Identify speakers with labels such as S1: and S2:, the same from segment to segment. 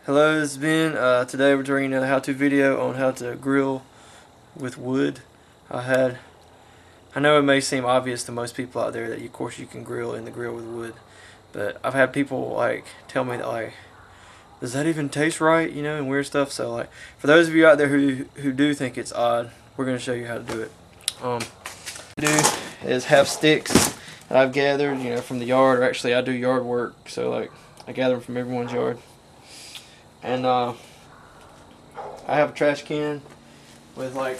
S1: Hello, this is Ben. Today we're doing another how-to video on how to grill with wood. I know it may seem obvious to most people out there that of course you can grill in the grill with wood, but I've had people tell me that does that even taste right, and weird stuff. So for those of you out there who do think it's odd, we're going to show you how to do it. Do is have sticks that I've gathered, from the yard, or actually I do yard work, so I gather them from everyone's yard. And I have a trash can with the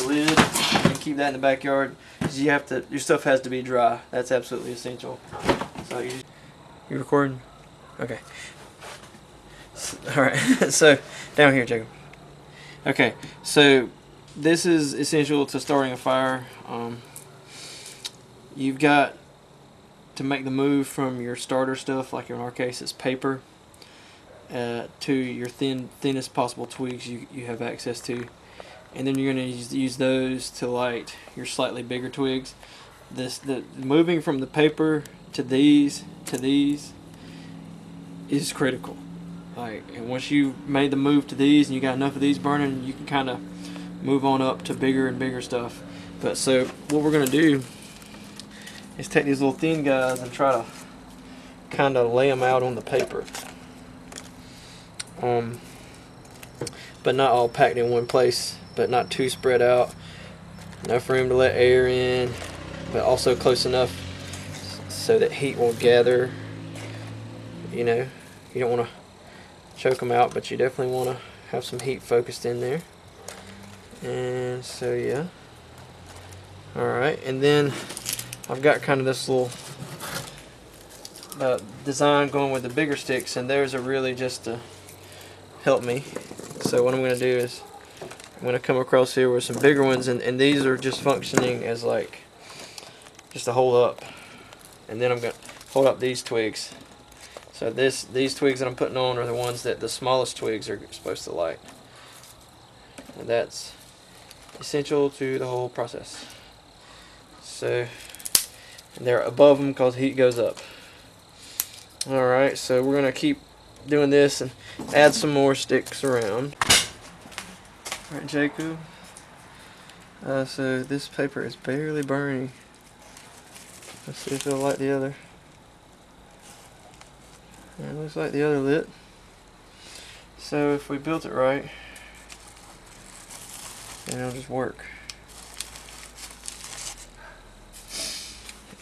S1: lid, and keep that in the backyard. Your stuff has to be dry. That's absolutely essential. So you recording? Okay. All right. So down here, Jacob. Okay. So this is essential to starting a fire. You've got to make the move from your starter stuff, like in our case it's paper, to your thinnest possible twigs you have access to, and then you're going to use those to light your slightly bigger twigs. The moving from the paper to these is critical. And once you've made the move to these and you got enough of these burning, you can kind of move on up to bigger and bigger stuff. But so what we're going to do is take these little thin guys and try to kind of lay them out on the paper. But not all packed in one place, but not too spread out. Enough room to let air in, but also close enough so that heat will gather. You don't want to choke them out, but you definitely want to have some heat focused in there. And so yeah. Alright, and then I've got kind of this little design going with the bigger sticks, and theirs are really just to help me. So what I'm going to do is I'm going to come across here with some bigger ones, and these are just functioning as just to hold up, and then I'm going to hold up these twigs. So these twigs that I'm putting on are the ones that the smallest twigs are supposed to light, and that's essential to the whole process. So, and they're above them because heat goes up. Alright, so we're going to keep doing this and add some more sticks around. Alright, Jacob. So this paper is barely burning. Let's see if it'll light the other. It looks like the other lit. So if we built it right, then it'll just work.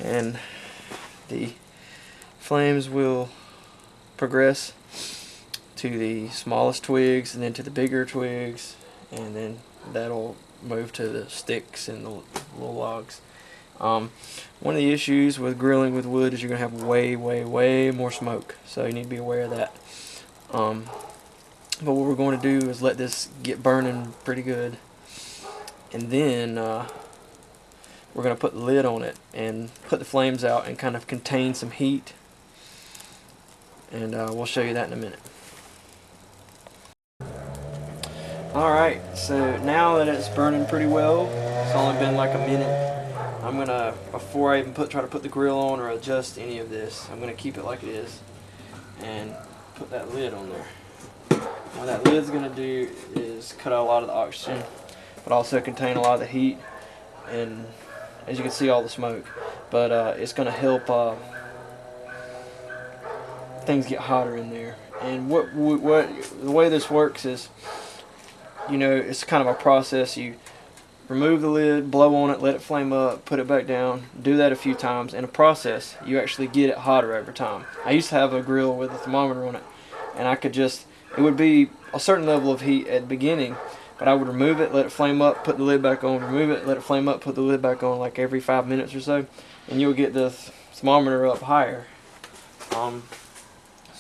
S1: And the flames will progress to the smallest twigs, and then to the bigger twigs, and then that'll move to the sticks and the little logs. One of the issues with grilling with wood is you're going to have way more smoke, so you need to be aware of that. But what we're going to do is let this get burning pretty good, and then we're going to put the lid on it and put the flames out and kind of contain some heat, and we'll show you that in a minute. Alright, so now that it's burning pretty well, it's only been like a minute, I'm gonna, before I even try to put the grill on or adjust any of this, I'm gonna keep it like it is and put that lid on there. What that lid's gonna do is cut out a lot of the oxygen, but also contain a lot of the heat, and as you can see, all the smoke. But it's gonna help things get hotter in there. And the way this works is, it's kind of a process. You remove the lid, blow on it, let it flame up, put it back down, do that a few times. In a process, you actually get it hotter every time. I used to have a grill with a thermometer on it, and it would be a certain level of heat at the beginning, but I would remove it, let it flame up, put the lid back on, remove it, let it flame up, put the lid back on, like every 5 minutes or so, and you'll get the thermometer up higher. So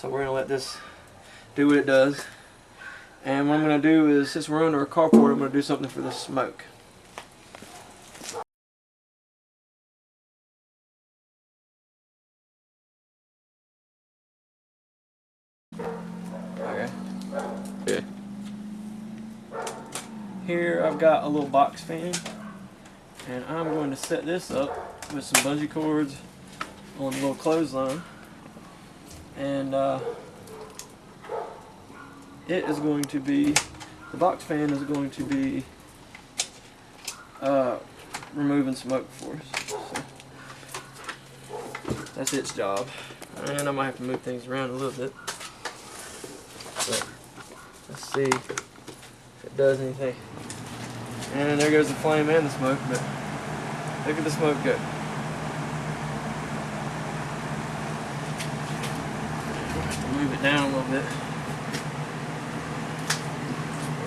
S1: we're going to let this do what it does. And what I'm going to do is, since we're under a carport, I'm going to do something for the smoke. Okay. Here I've got a little box fan, and I'm going to set this up with some bungee cords on a little clothesline, and it is going to be, the box fan is going to be removing smoke for us. So that's its job. And I might have to move things around a little bit. But let's see if it does anything. And there goes the flame and the smoke, but look at the smoke go. Move it down a little bit.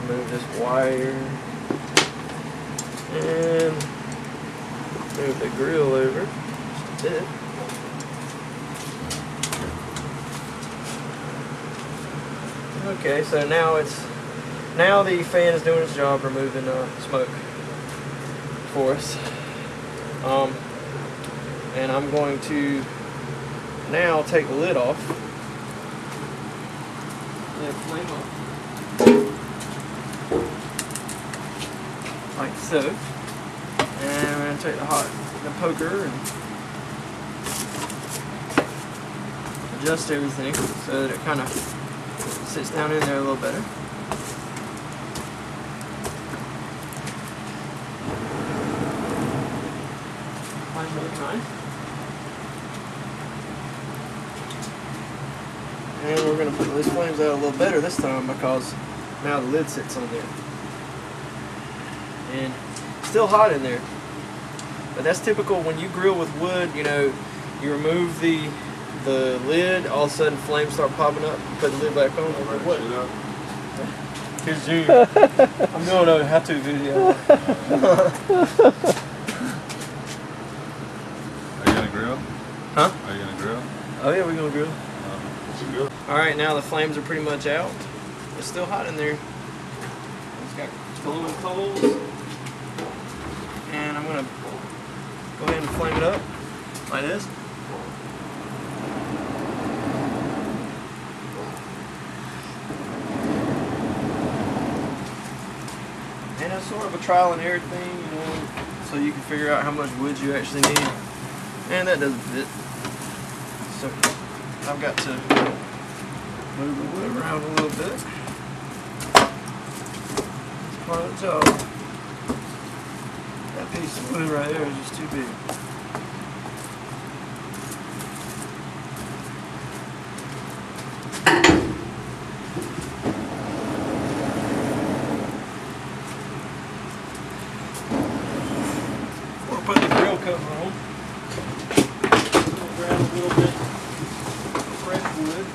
S1: Move this wire and move the grill over just a bit. Okay, so now the fan is doing its job removing smoke for us. And I'm going to now take the lid off. Let it flame up. Like so. And we're going to take the poker and adjust everything so that it kind of sits down in there a little better. Flames look nice. And we're going to put these flames out a little better this time because now the lid sits on there. And it's still hot in there. But that's typical when you grill with wood, you know, you remove the lid, all of a sudden flames start popping up, put the lid back on. What? Here's Junior. I'm doing a how-to video.
S2: Are you gonna grill?
S1: Huh?
S2: Are you gonna grill?
S1: Oh yeah, we're gonna grill.
S2: What's your grill?
S1: Alright, now the flames are pretty much out. It's still hot in there. It's got glowing coals. And I'm gonna go ahead and flame it up like this. And it's sort of a trial and error thing, you know, so you can figure out how much wood you actually need. And that doesn't fit. So I've got to move the wood around a little bit. That's part of the job. That piece of wood right there is just too big. We'll put the grill cover on. Grab a little bit of fresh wood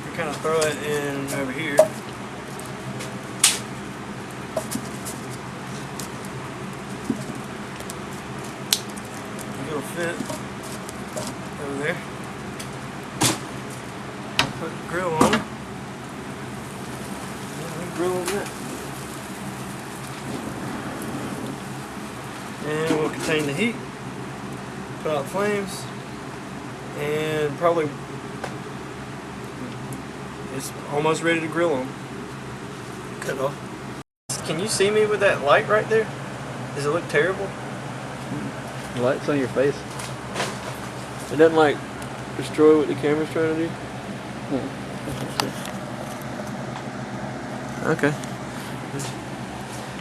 S1: and kind of throw it in over here. It'll fit over there. Put the grill on. And grill on that. And we'll contain the heat. Put out the flames. And probably it's almost ready to grill on. Cut it off. Can you see me with that light right there? Does it look terrible?
S3: The light's on your face.
S1: It doesn't like destroy what the camera's trying to do? Okay.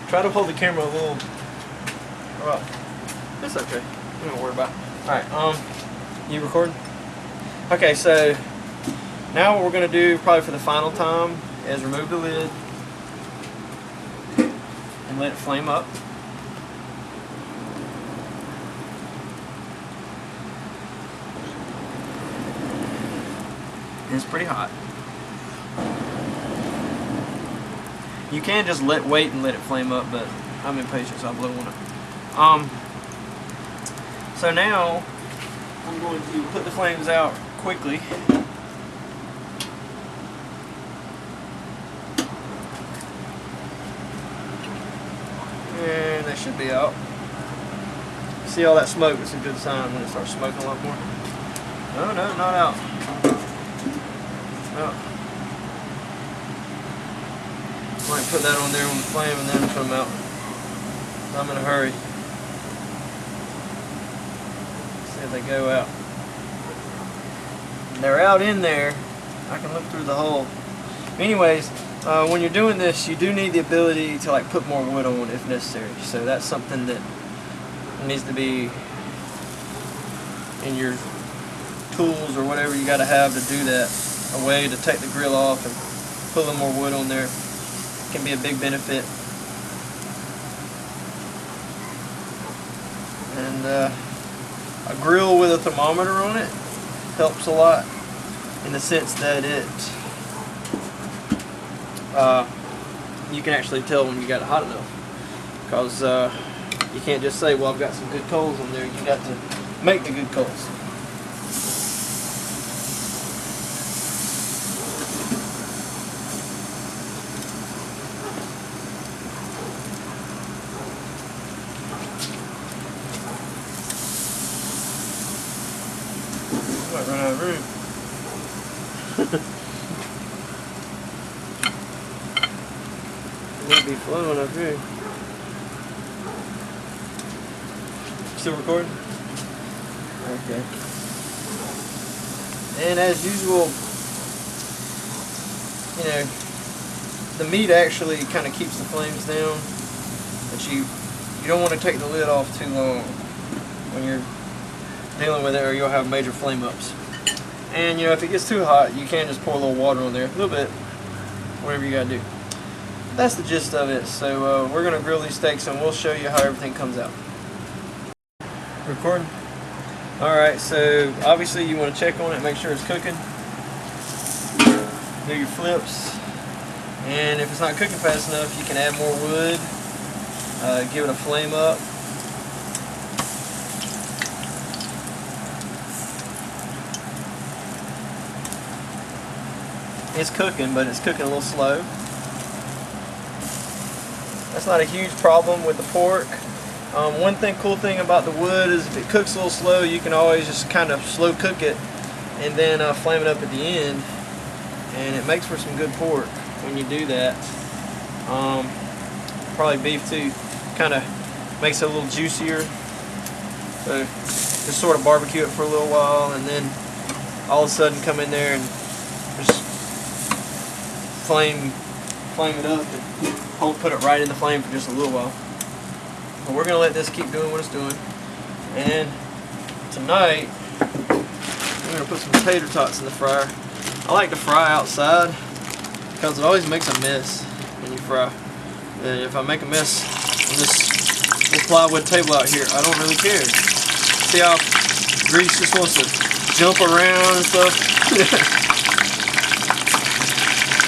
S1: Try to hold the camera a little. Alright. It's okay. We don't worry about it. Alright, you recording? Okay, so now what we're gonna do probably for the final time is remove the lid and let it flame up. It's pretty hot. You can just wait and let it flame up, but I'm impatient, so I blow one up. So now I'm going to put the flames out quickly. And they should be out. See all that smoke? It's a good sign when it starts smoking a lot more. No, no, not out. Oh. Might put that on there on the flame and then put them out. I'm in a hurry. See if they go out. They're out in there. I can look through the hole. Anyways, when you're doing this, you do need the ability to like put more wood on if necessary. So that's something that needs to be in your tools or whatever you got to have to do that. A way to take the grill off and put a little more wood on there can be a big benefit. And a grill with a thermometer on it helps a lot in the sense that you can actually tell when you got it hot enough, because you can't just say, well, I've got some good coals in there. You got to make the good coals. Might run out of room. It might be flowing up here. Still recording? Okay. And as usual, you know, the meat actually kind of keeps the flames down, but you don't want to take the lid off too long when you're dealing with it, or you'll have major flame ups. And you know, if it gets too hot, you can just pour a little water on there, a little bit, whatever you gotta do. That's the gist of it. So we're gonna grill these steaks and we'll show you how everything comes out. Recording? Alright, so obviously you want to check on it, make sure it's cooking. Do your flips. And if it's not cooking fast enough, you can add more wood. Give it a flame up. It's cooking, but it's cooking a little slow. That's not a huge problem with the pork. One cool thing about the wood is if it cooks a little slow, you can always just kind of slow cook it and then flame it up at the end, and it makes for some good pork when you do that. Probably beef too, kind of makes it a little juicier. So just sort of barbecue it for a little while, and then all of a sudden come in there and just flame it up and put it right in the flame for just a little while. But we're gonna let this keep doing what it's doing. And tonight we're gonna put some tater tots in the fryer. I like to fry outside because it always makes a mess when you fry. And if I make a mess on this plywood table out here, I don't really care. See how grease just wants to jump around and stuff?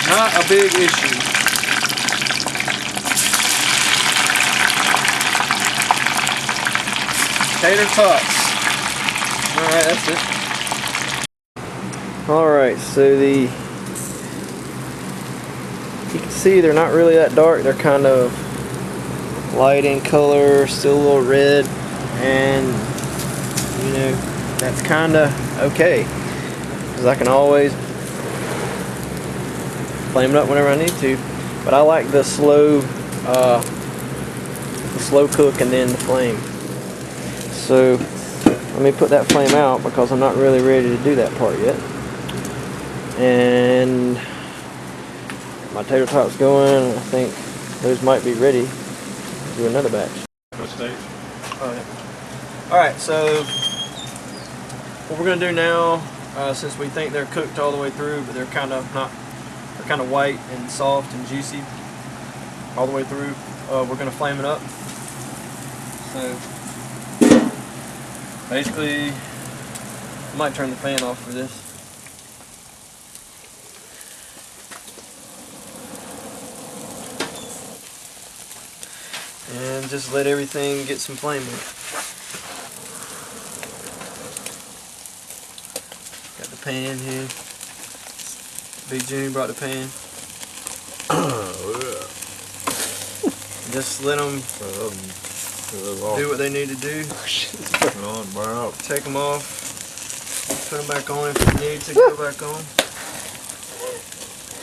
S1: Not a big issue. Tater tots. Alright, that's it. Alright, so you can see they're not really that dark. They're kind of light in color, still a little red, and you know, that's kind of okay, because I can always flame it up whenever I need to. But I like the slow cook and then the flame. So let me put that flame out because I'm not really ready to do that part yet. And my tater tots going. I think those might be ready to do another batch.
S2: What stage?
S1: Alright, so what we're going to do now, since we think they're cooked all the way through, but they're kind of not, they're kind of white and soft and juicy all the way through, we're going to flame it up. So basically, I might turn the fan off for this. And just let everything get some flame in it. Got the pan here. Big Jimmy brought the pan. Just let them do what they need to do. Take them off. Put them back on if you need to go back on.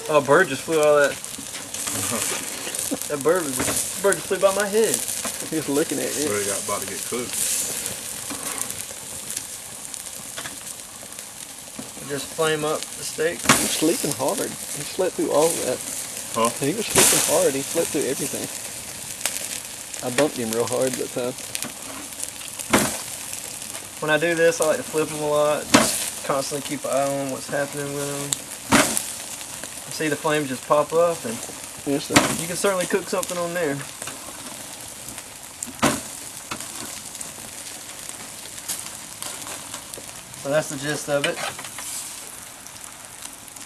S1: Oh, a bird just flew out of that. That bird just flew by my head. He was looking at it.
S2: Well, it got about to get cooked.
S1: Just flame up the steak.
S3: You're sleeping hard. You slept through all that.
S2: Huh?
S3: He was flipping hard. He flipped through everything. I bumped him real hard that time.
S1: When I do this, I like to flip them a lot. Just constantly keep an eye on what's happening with them. See the flames just pop up, and
S3: Yes, sir.
S1: you can certainly cook something on there. So that's the gist of it.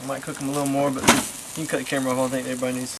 S1: I might cook them a little more, but you can cut the camera off. I don't think everybody needs